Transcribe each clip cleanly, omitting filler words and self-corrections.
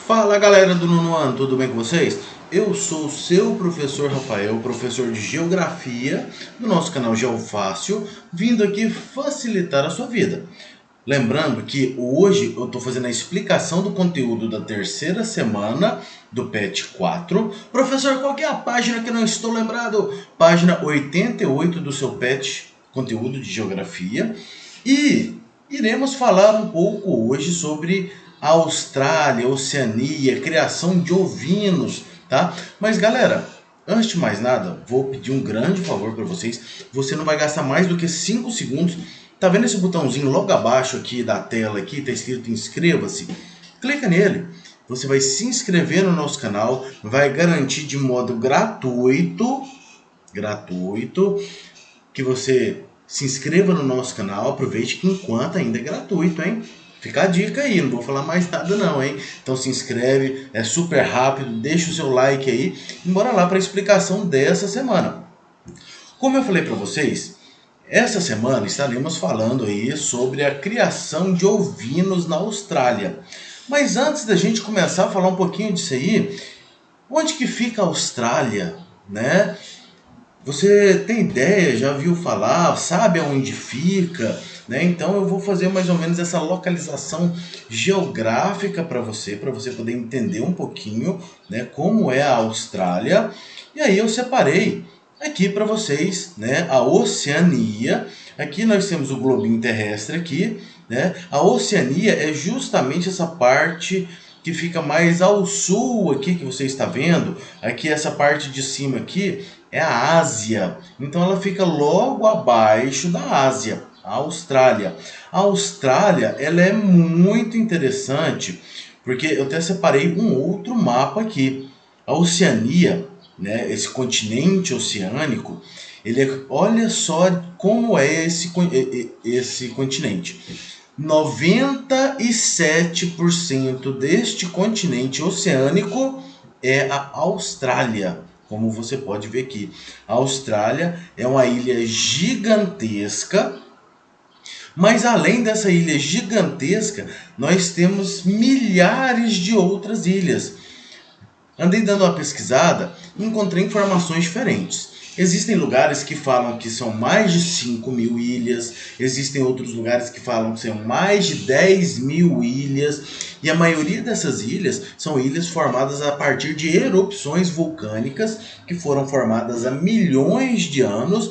Fala galera do nono ano, tudo bem com vocês? Eu sou o seu professor Rafael, professor de Geografia do nosso canal GeoFácil, vindo aqui facilitar a sua vida. Lembrando que hoje eu estou fazendo a explicação do conteúdo da terceira semana do PET 4. Professor, qual que é a página que eu não estou lembrado? Página 88 do seu PET, conteúdo de Geografia. E iremos falar um pouco hoje sobre a Austrália, Oceania, criação de ovinos, tá? Mas galera, antes de mais nada, vou pedir um grande favor para vocês. Você não vai gastar mais do que 5 segundos. Tá vendo esse botãozinho logo abaixo aqui da tela aqui, tá escrito inscreva-se? Clica nele. Você vai se inscrever no nosso canal, vai garantir de modo gratuito que você se inscreva no nosso canal. Aproveite que enquanto ainda é gratuito, hein? Fica a dica aí, não vou falar mais nada não, hein? Então se inscreve, é super rápido, deixa o seu like aí e bora lá para a explicação dessa semana. Como eu falei para vocês, essa semana estaremos falando aí sobre a criação de ovinos na Austrália. Mas antes da gente começar a falar um pouquinho disso aí, onde que fica a Austrália, né? Você tem ideia, já viu falar, sabe aonde fica, né? Então eu vou fazer mais ou menos essa localização geográfica para você poder entender um pouquinho, né, como é a Austrália. E aí eu separei aqui para vocês, né, a Oceania. Aqui nós temos o globinho terrestre aqui, né? A Oceania é justamente essa parte que fica mais ao sul aqui que você está vendo. Aqui essa parte de cima aqui é a Ásia. Então ela fica logo abaixo da Ásia, a Austrália. A Austrália, ela é muito interessante, porque eu até separei um outro mapa aqui. A Oceania, né, esse continente oceânico, olha só como é esse continente. 97% deste continente oceânico é a Austrália, como você pode ver aqui. A Austrália é uma ilha gigantesca, mas além dessa ilha gigantesca, nós temos milhares de outras ilhas. Andei dando uma pesquisada e encontrei informações diferentes. Existem lugares que falam que são mais de 5.000 ilhas, existem outros lugares que falam que são mais de 10.000 ilhas, e a maioria dessas ilhas são ilhas formadas a partir de erupções vulcânicas que foram formadas há milhões de anos.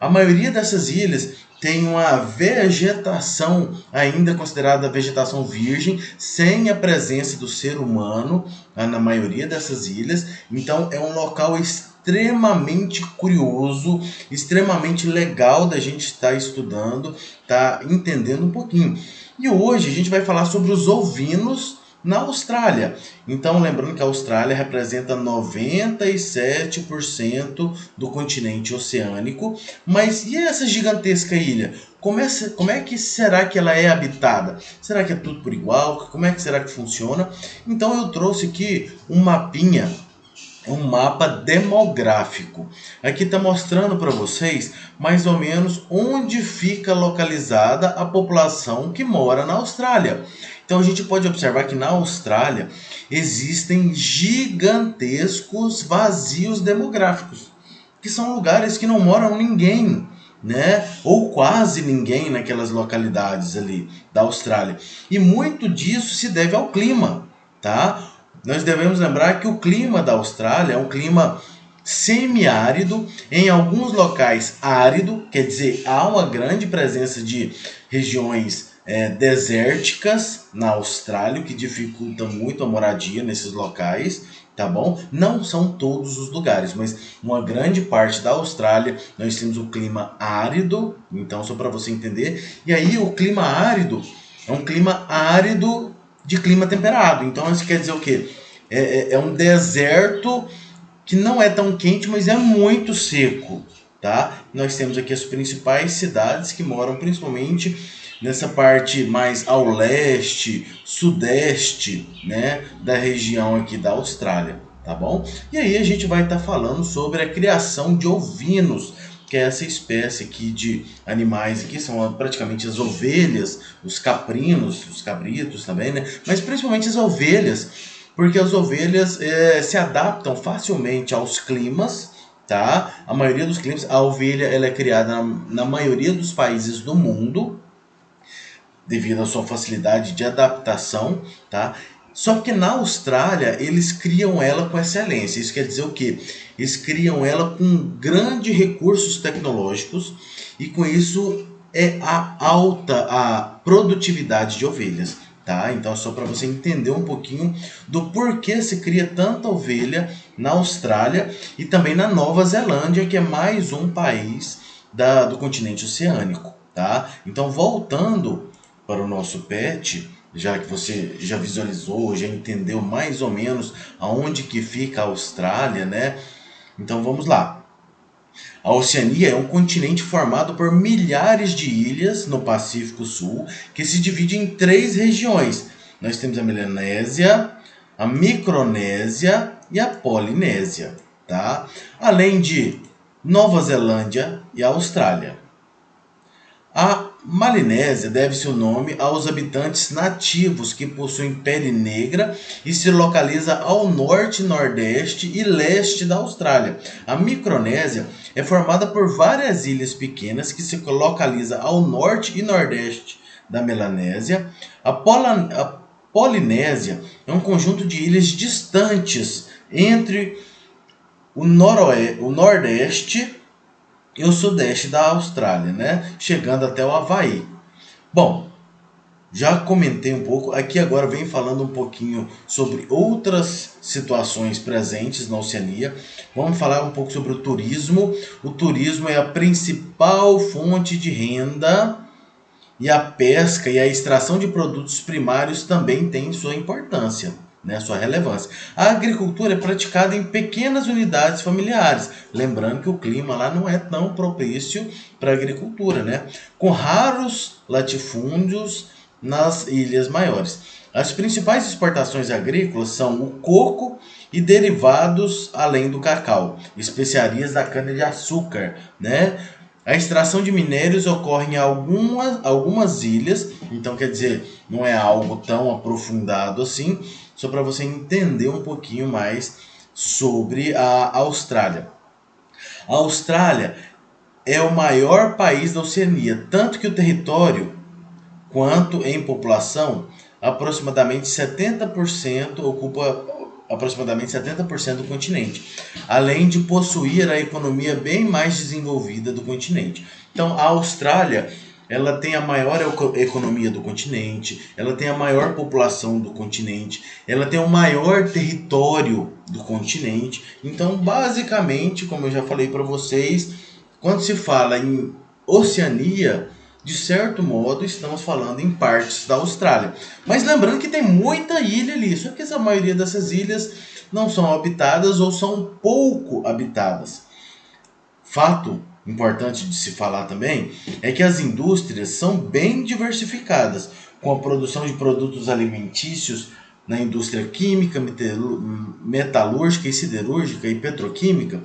A maioria dessas ilhas tem uma vegetação ainda considerada vegetação virgem, sem a presença do ser humano na maioria dessas ilhas. Então é um local extremamente curioso, extremamente legal da gente estar estudando, tá entendendo um pouquinho. E hoje a gente vai falar sobre os ovinos na Austrália. Então, lembrando que a Austrália representa 97% do continente oceânico. Mas e essa gigantesca ilha? Como é que será que ela é habitada? Será que é tudo por igual? Como é que será que funciona? Então eu trouxe aqui um mapinha, um mapa demográfico. Aqui está mostrando para vocês mais ou menos onde fica localizada a população que mora na Austrália. Então a gente pode observar que na Austrália existem gigantescos vazios demográficos, que são lugares que não moram ninguém, né? Ou quase ninguém naquelas localidades ali da Austrália. E muito disso se deve ao clima, tá? Nós devemos lembrar que o clima da Austrália é um clima semiárido, em alguns locais árido, quer dizer, há uma grande presença de regiões desérticas na Austrália, o que dificulta muito a moradia nesses locais, tá bom? Não são todos os lugares, mas uma grande parte da Austrália nós temos o clima árido, então só para você entender. E aí o clima árido é um clima árido de clima temperado. Então isso quer dizer o quê? É um deserto que não é tão quente, mas é muito seco, tá? Nós temos aqui as principais cidades que moram principalmente nessa parte mais ao leste, sudeste, né, da região aqui da Austrália, tá bom? E aí a gente vai estar falando sobre a criação de ovinos, que é essa espécie aqui de animais aqui, são praticamente as ovelhas, os caprinos, os cabritos também, né? Mas principalmente as ovelhas, Porque as ovelhas se adaptam facilmente aos climas, tá? A maioria dos climas, a ovelha ela é criada na maioria dos países do mundo, devido à sua facilidade de adaptação, tá? Só que na Austrália eles criam ela com excelência. Isso quer dizer o quê? Eles criam ela com grandes recursos tecnológicos e com isso é a alta a produtividade de ovelhas, tá? Então é só para você entender um pouquinho do porquê se cria tanta ovelha na Austrália e também na Nova Zelândia, que é mais um país do continente oceânico, tá? Então voltando para o nosso pet, já que você já visualizou, já entendeu mais ou menos aonde que fica a Austrália, né? Então vamos lá. A Oceania é um continente formado por milhares de ilhas no Pacífico Sul, que se divide em 3 regiões. Nós temos a Melanésia, a Micronésia e a Polinésia, tá? Além de Nova Zelândia e a Austrália. A Melanésia deve seu nome aos habitantes nativos que possuem pele negra e se localiza ao norte, nordeste e leste da Austrália. A Micronésia é formada por várias ilhas pequenas que se localizam ao norte e nordeste da Melanésia. A Polinésia é um conjunto de ilhas distantes entre o nordeste e o sudeste da Austrália, né? Chegando até o Havaí. Bom, já comentei um pouco, aqui agora vem falando um pouquinho sobre outras situações presentes na Oceania. Vamos falar um pouco sobre o turismo. O turismo é a principal fonte de renda e a pesca e a extração de produtos primários também tem sua importância, né, sua relevância. A agricultura é praticada em pequenas unidades familiares, lembrando que o clima lá não é tão propício para a agricultura, né, com raros latifúndios nas ilhas maiores. As principais exportações agrícolas são o coco e derivados além do cacau, especiarias da cana-de-açúcar, né? A extração de minérios ocorre em algumas ilhas, então quer dizer, não é algo tão aprofundado assim, só para você entender um pouquinho mais sobre a Austrália. A Austrália é o maior país da Oceania, tanto que o território quanto em população, aproximadamente 70% ocupa aproximadamente 70% do continente, além de possuir a economia bem mais desenvolvida do continente. Então, a Austrália, ela tem a maior economia do continente, ela tem a maior população do continente, ela tem o maior território do continente. Então, basicamente, como eu já falei para vocês, quando se fala em Oceania, de certo modo, estamos falando em partes da Austrália. Mas lembrando que tem muita ilha ali, só que a maioria dessas ilhas não são habitadas ou são pouco habitadas. Fato importante de se falar também é que as indústrias são bem diversificadas, com a produção de produtos alimentícios na indústria química, metalúrgica e siderúrgica e petroquímica,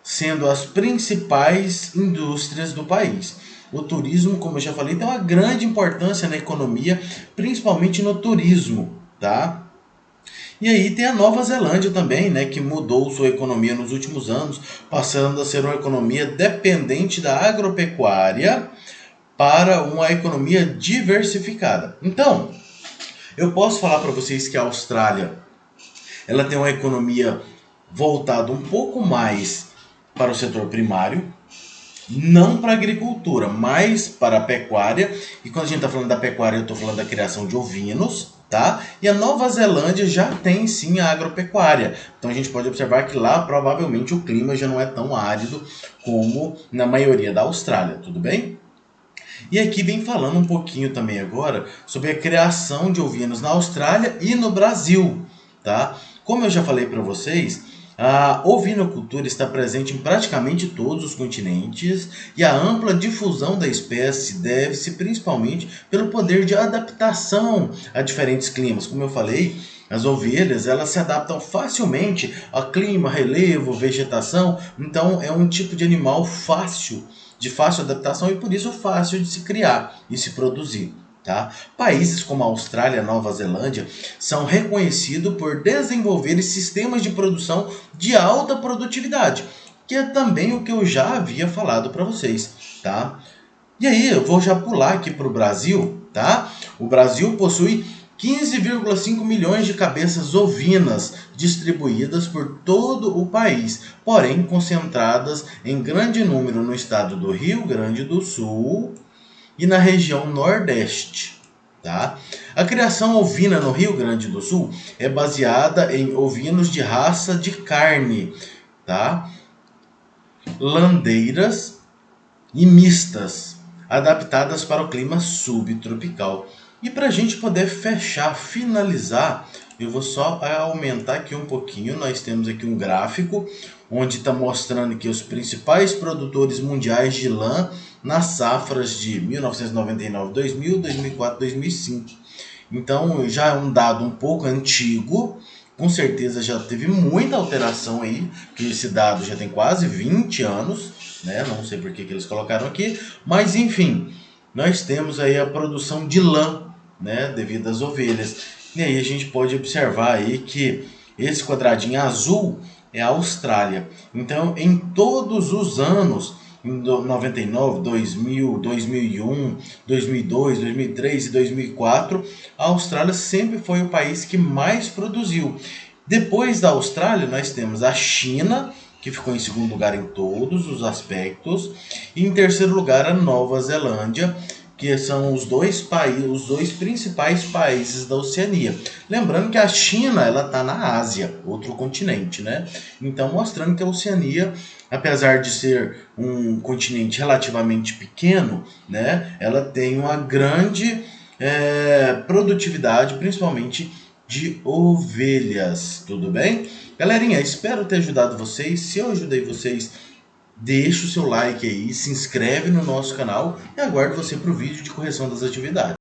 sendo as principais indústrias do país. O turismo, como eu já falei, tem uma grande importância na economia, principalmente no turismo, tá? E aí tem a Nova Zelândia também, né, que mudou sua economia nos últimos anos, passando a ser uma economia dependente da agropecuária para uma economia diversificada. Então, eu posso falar para vocês que a Austrália, ela tem uma economia voltada um pouco mais para o setor primário, não para a agricultura, mas para a pecuária. E quando a gente está falando da pecuária, eu estou falando da criação de ovinos, tá? E a Nova Zelândia já tem sim a agropecuária. Então a gente pode observar que lá provavelmente o clima já não é tão árido como na maioria da Austrália, tudo bem? E aqui vem falando um pouquinho também agora sobre a criação de ovinos na Austrália e no Brasil, tá? Como eu já falei para vocês, a ovinocultura está presente em praticamente todos os continentes e a ampla difusão da espécie deve-se principalmente pelo poder de adaptação a diferentes climas. Como eu falei, as ovelhas elas se adaptam facilmente a clima, relevo, vegetação, então é um tipo de animal de fácil adaptação e por isso fácil de se criar e se produzir. Tá? Países como a Austrália e a Nova Zelândia são reconhecidos por desenvolverem sistemas de produção de alta produtividade, que é também o que eu já havia falado para vocês, tá? E aí, eu vou já pular aqui para o Brasil, tá? O Brasil possui 15,5 milhões de cabeças ovinas distribuídas por todo o país, porém concentradas em grande número no estado do Rio Grande do Sul e na região Nordeste. Tá? A criação ovina no Rio Grande do Sul é baseada em ovinos de raça de carne, tá? Landeiras e mistas, adaptadas para o clima subtropical. E para a gente poder fechar, finalizar, eu vou só aumentar aqui um pouquinho. Nós temos aqui um gráfico onde está mostrando que os principais produtores mundiais de lã nas safras de 1999, 2000, 2004, 2005. Então já é um dado um pouco antigo, com certeza já teve muita alteração aí, que esse dado já tem quase 20 anos, né? Não sei por que eles colocaram aqui, mas enfim, nós temos aí a produção de lã, né, devido às ovelhas. E aí a gente pode observar aí que esse quadradinho azul é a Austrália. Então, em todos os anos, em 99, 2000, 2001, 2002, 2003 e 2004, a Austrália sempre foi o país que mais produziu. Depois da Austrália, nós temos a China, que ficou em segundo lugar em todos os aspectos, e em terceiro lugar a Nova Zelândia, que são os dois principais países da Oceania. Lembrando que a China ela está na Ásia, outro continente, né? Então mostrando que a Oceania, apesar de ser um continente relativamente pequeno, né, ela tem uma grande produtividade, principalmente de ovelhas, tudo bem? Galerinha, espero ter ajudado vocês. Se eu ajudei vocês, deixa o seu like aí, se inscreve no nosso canal e aguardo você para o vídeo de correção das atividades.